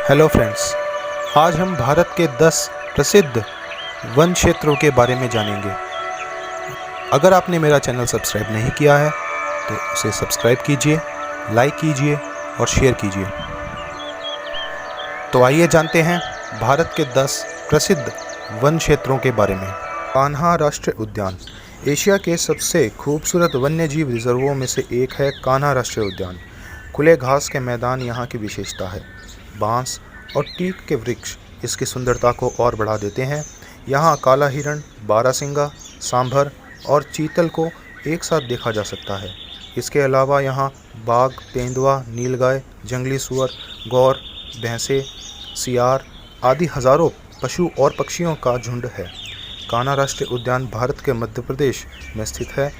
Hello friends, आज हम भारत के 10 प्रसिद्ध वन क्षेत्रों के बारे में जानेंगे। अगर आपने मेरा चैनल सब्सक्राइब नहीं किया है तो उसे सब्सक्राइब कीजिए, लाइक कीजिए और शेयर कीजिए। तो आइए जानते हैं भारत के 10 प्रसिद्ध वन क्षेत्रों के बारे में। कान्हा राष्ट्रीय उद्यान एशिया के सबसे खूबसूरत वन्यजीव रिजर्वों में से एक है। कान्हा राष्ट्रीय उद्यान खुले घास के मैदान यहाँ की विशेषता है। बांस और टीक के वृक्ष इसकी सुंदरता को और बढ़ा देते हैं। यहाँ काला हिरण, बारहसिंगा, सांभर और चीतल को एक साथ देखा जा सकता है। इसके अलावा यहाँ बाघ, तेंदुआ, नीलगाय, जंगली सुअर, गौर, भैंसे, सियार आदि हजारों पशु और पक्षियों का झुंड है। कान्हा राष्ट्रीय उद्यान भारत के मध्य प्रदेश में स्थित है।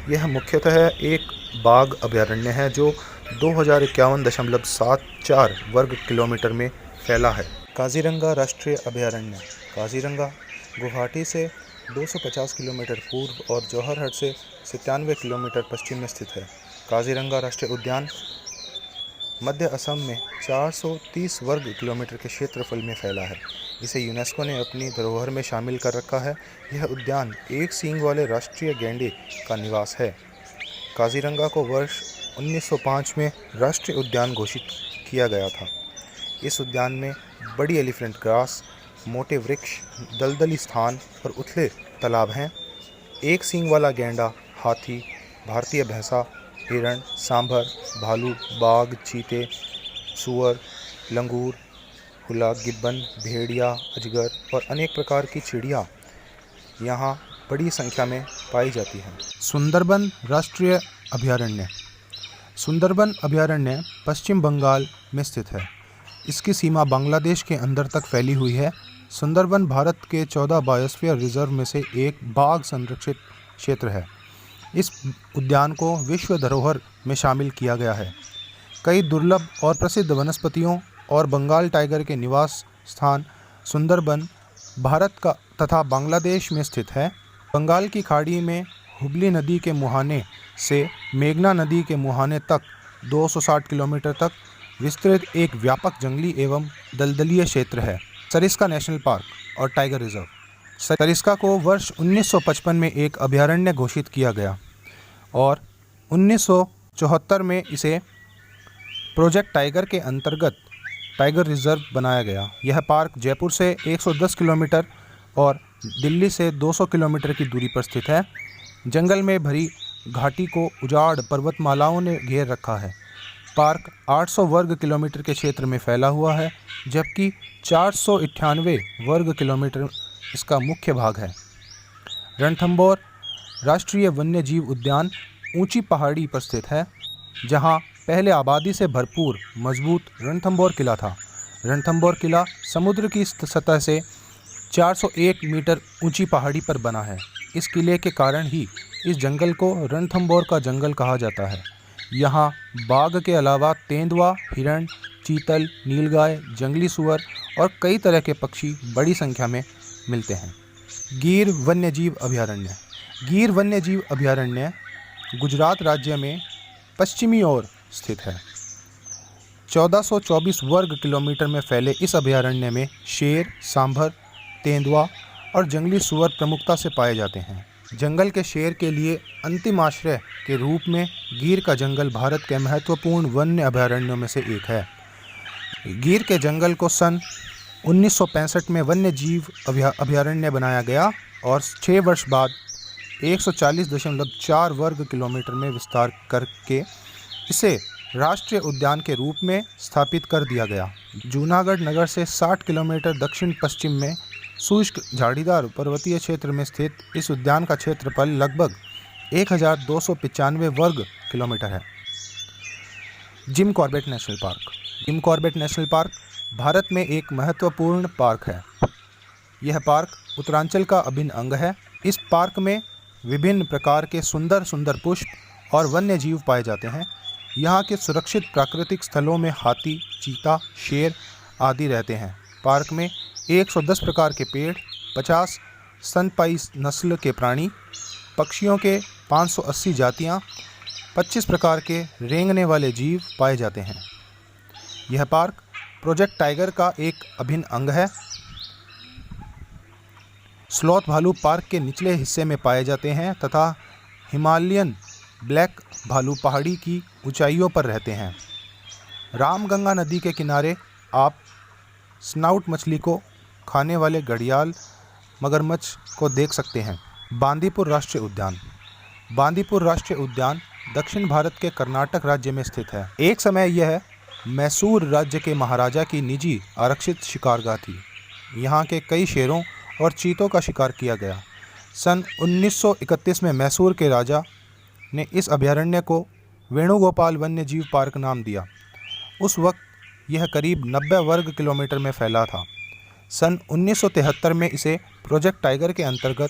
यह मुख्यतः एक बाघ अभयारण्य है जो 2051.74 वर्ग किलोमीटर में फैला है। काजीरंगा राष्ट्रीय अभयारण्य काजीरंगा गुवाहाटी से 250 किलोमीटर पूर्व और जौहरहट से 97 किलोमीटर पश्चिम में स्थित है। काजीरंगा राष्ट्रीय उद्यान मध्य असम में 430 वर्ग किलोमीटर के क्षेत्रफल में फैला है। इसे यूनेस्को ने अपनी धरोहर में शामिल कर रखा है। यह उद्यान एक सींग वाले राष्ट्रीय गैंडे का निवास है। काजीरंगा को वर्ष 1905 में राष्ट्रीय उद्यान घोषित किया गया था। इस उद्यान में बड़ी एलिफेंट ग्रास, मोटे वृक्ष, दलदली स्थान और उथले तालाब हैं। एक सींग वाला गैंडा, हाथी, भारतीय भैंसा, हिरण, सांभर, भालू, बाघ, चीते, सुअर, लंगूर, हुला, गिब्बन, भेड़िया, अजगर और अनेक प्रकार की चिड़िया यहाँ बड़ी संख्या में पाई जाती हैं। सुंदरबन राष्ट्रीय अभयारण्य सुंदरबन अभयारण्य पश्चिम बंगाल में स्थित है। इसकी सीमा बांग्लादेश के अंदर तक फैली हुई है। सुंदरबन भारत के 14 बायोस्फीयर रिजर्व में से एक बाघ संरक्षित क्षेत्र है। इस उद्यान को विश्व धरोहर में शामिल किया गया है। कई दुर्लभ और प्रसिद्ध वनस्पतियों और बंगाल टाइगर के निवास स्थान सुंदरबन भारत का तथा बांग्लादेश में स्थित है। बंगाल की खाड़ी में हुगली नदी के मुहाने से मेघना नदी के मुहाने तक 260 किलोमीटर तक विस्तृत एक व्यापक जंगली एवं दलदलीय क्षेत्र है। सरिस्का नेशनल पार्क और टाइगर रिजर्व सरिस्का को वर्ष 1955 में एक अभयारण्य घोषित किया गया और 1974 में इसे प्रोजेक्ट टाइगर के अंतर्गत टाइगर रिजर्व बनाया गया। यह पार्क जयपुर से 110 किलोमीटर और दिल्ली से 200 किलोमीटर की दूरी पर स्थित है। जंगल में भरी घाटी को उजाड़ पर्वतमालाओं ने घेर रखा है। पार्क 800 वर्ग किलोमीटर के क्षेत्र में फैला हुआ है, जबकि 498 वर्ग किलोमीटर इसका मुख्य भाग है। रणथंभौर राष्ट्रीय वन्यजीव उद्यान ऊंची पहाड़ी पर स्थित है, जहां पहले आबादी से भरपूर मजबूत रणथंभौर किला था। रणथंभौर किला समुद्र की सतह से 401 मीटर ऊंची पहाड़ी पर बना है। इस किले के कारण ही इस जंगल को रणथंभौर का जंगल कहा जाता है। यहाँ बाघ के अलावा तेंदुआ, हिरण, चीतल, नीलगाय, जंगली सुअर और कई तरह के पक्षी बड़ी संख्या में मिलते हैं। गिर वन्यजीव अभयारण्य गिर वन्यजीव अभयारण्य गुजरात राज्य में पश्चिमी ओर स्थित है। 1424 वर्ग किलोमीटर में फैले इस अभयारण्य में शेर, सांभर, तेंदुआ और जंगली सुअर प्रमुखता से पाए जाते हैं। जंगल के शेर के लिए अंतिम आश्रय के रूप में गिर का जंगल भारत के महत्वपूर्ण वन्य अभयारण्यों में से एक है। गिर के जंगल को सन 1965 में वन्य जीव अभयारण्य बनाया गया और 6 वर्ष बाद 140.4 वर्ग किलोमीटर में विस्तार करके इसे राष्ट्रीय उद्यान के रूप में स्थापित कर दिया गया। जूनागढ़ नगर से 60 किलोमीटर दक्षिण पश्चिम में शुष्क झाड़ीदार पर्वतीय क्षेत्र में स्थित इस उद्यान का क्षेत्रफल लगभग 1295 वर्ग किलोमीटर है। Jim Corbett national park Jim Corbett national park Bharat में एक महत्वपूर्ण पार्क है। यह पार्क उत्तरांचल का अभिन्न अंग है। इस पार्क में विभिन्न प्रकार के सुंदर सुंदर पुष्प और वन्य जीव पाए जाते हैं। यहाँ के सुरक्षित प्राकृतिक स्थलों में हाथी, चीता, शेर आदि रहते हैं। पार्क में 110 प्रकार के पेड़, 50 स्तनपायी नस्ल के प्राणी, पक्षियों के 580 जातियाँ, 25 प्रकार के रेंगने वाले जीव पाए जाते हैं। यह पार्क प्रोजेक्ट टाइगर का एक अभिन्न अंग है। स्लॉथ भालू पार्क के निचले हिस्से में पाए जाते हैं तथा हिमालयन ब्लैक भालू पहाड़ी की ऊंचाइयों पर रहते हैं। रामगंगा नदी के किनारे आप स्नाउट मछली को खाने वाले घड़ियाल मगरमच्छ को देख सकते हैं। बांदीपुर राष्ट्रीय उद्यान। बांदीपुर राष्ट्रीय उद्यान दक्षिण भारत के कर्नाटक राज्य में स्थित है। एक समय यह मैसूर राज्य के महाराजा की निजी आरक्षित शिकारगाह थी। यहाँ के कई शेरों और चीतों का शिकार किया गया। सन 1931 में मैसूर के राजा ने इस अभयारण्य को वेणुगोपाल वन्य जीव पार्क नाम दिया। उस वक्त यह करीब 90 वर्ग किलोमीटर में फैला था। सन 1973 में इसे प्रोजेक्ट टाइगर के अंतर्गत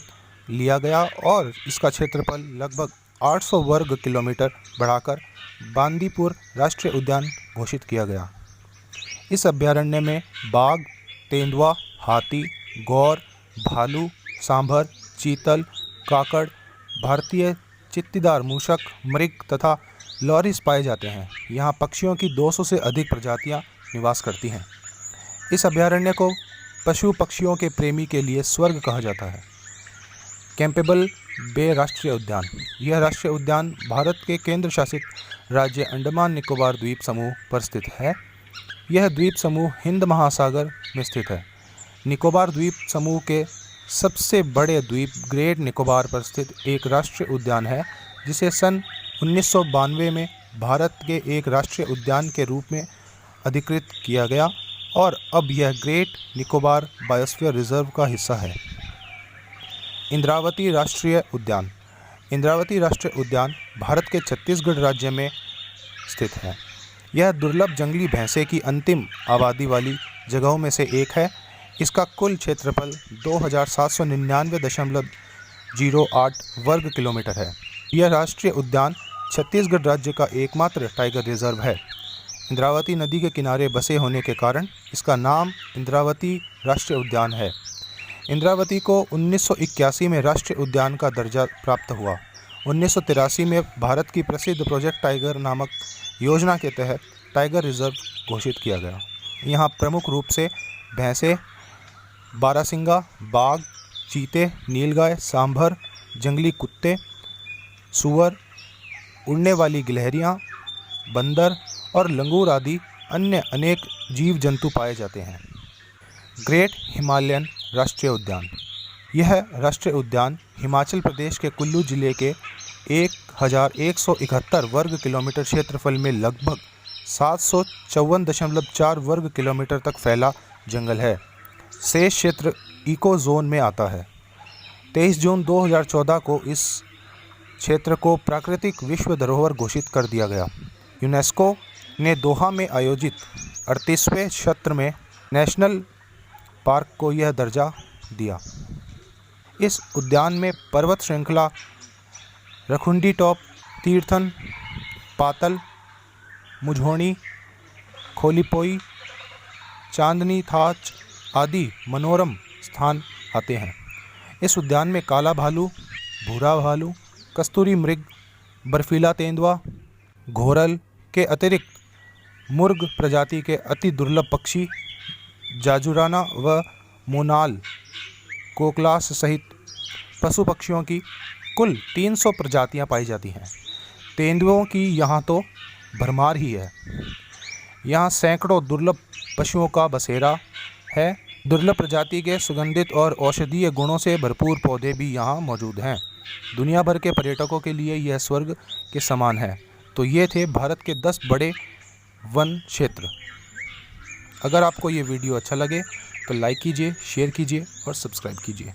लिया गया और इसका क्षेत्रफल लगभग 800 वर्ग किलोमीटर बढ़ाकर बांदीपुर राष्ट्रीय उद्यान घोषित किया गया। इस अभयारण्य में बाघ, तेंदुआ, हाथी, गौर, भालू, सांभर, चीतल, काकड़, भारतीय चित्तीदार मूषक, मृग तथा लॉरिस पाए जाते हैं। यहाँ पक्षियों की 200 से अधिक प्रजातियाँ निवास करती हैं। इस अभयारण्य को पशु पक्षियों के प्रेमी के लिए स्वर्ग कहा जाता है। कैंपेबल बे राष्ट्रीय उद्यान। यह राष्ट्रीय उद्यान भारत के केंद्र शासित राज्य अंडमान निकोबार द्वीप समूह पर स्थित है। यह द्वीप समूह हिंद महासागर में स्थित है। निकोबार द्वीप समूह के सबसे बड़े द्वीप ग्रेट निकोबार पर स्थित एक राष्ट्रीय उद्यान है, जिसे सन 1992 में भारत के एक राष्ट्रीय उद्यान के रूप में अधिकृत किया गया और अब यह ग्रेट निकोबार बायोस्फीयर रिजर्व का हिस्सा है। इंद्रावती राष्ट्रीय उद्यान। इंद्रावती राष्ट्रीय उद्यान भारत के छत्तीसगढ़ राज्य में स्थित है। यह दुर्लभ जंगली भैंसे की अंतिम आबादी वाली जगहों में से एक है। इसका कुल क्षेत्रफल 2799.08 वर्ग किलोमीटर है। यह राष्ट्रीय उद्यान छत्तीसगढ़ राज्य का एकमात्र टाइगर रिजर्व है। इंद्रावती नदी के किनारे बसे होने के कारण इसका नाम इंद्रावती राष्ट्रीय उद्यान है। इंद्रावती को 1981 में राष्ट्रीय उद्यान का दर्जा प्राप्त हुआ। 1983 में भारत की प्रसिद्ध प्रोजेक्ट टाइगर नामक योजना के तहत टाइगर रिजर्व घोषित किया गया। यहाँ प्रमुख रूप से भैंसे, बारहसिंगा, बाघ, चीते, नीलगाय, सांभर, जंगली कुत्ते, सूअर, उड़ने वाली गिलहरियाँ, बंदर और लंगूर आदि अन्य अनेक जीव जंतु पाए जाते हैं। ग्रेट हिमालयन राष्ट्रीय उद्यान। यह राष्ट्रीय उद्यान हिमाचल प्रदेश के कुल्लू जिले के 1171 वर्ग किलोमीटर क्षेत्रफल में लगभग 754.4 वर्ग किलोमीटर तक फैला जंगल है। शेष क्षेत्र इको जोन में आता है। 23 जून 2014 को इस क्षेत्र को प्राकृतिक विश्व धरोहर घोषित कर दिया गया। यूनेस्को ने दोहा में आयोजित 38वें सत्र में नेशनल पार्क को यह दर्जा दिया। इस उद्यान में पर्वत श्रृंखला रखुंडी टॉप, तीर्थन, पातल, मुझोणी, खोलीपोई, चांदनी थाच आदि मनोरम स्थान आते हैं। इस उद्यान में काला भालू, भूरा भालू, कस्तूरी मृग, बर्फीला तेंदुआ, घोरल के अतिरिक्त मुर्ग प्रजाति के अति दुर्लभ पक्षी जाजुराना व मोनाल कोकलास सहित पशु पक्षियों की कुल 300 प्रजातियां पाई जाती हैं। तेंदुओं की यहाँ तो भरमार ही है। यहाँ सैकड़ों दुर्लभ पशुओं का बसेरा है। दुर्लभ प्रजाति के सुगंधित और औषधीय गुणों से भरपूर पौधे भी यहाँ मौजूद हैं। दुनिया भर के पर्यटकों के लिए यह स्वर्ग के समान है। तो ये थे भारत के 10 बड़े वन क्षेत्र। अगर आपको ये वीडियो अच्छा लगे तो लाइक कीजिए, शेयर कीजिए और सब्सक्राइब कीजिए।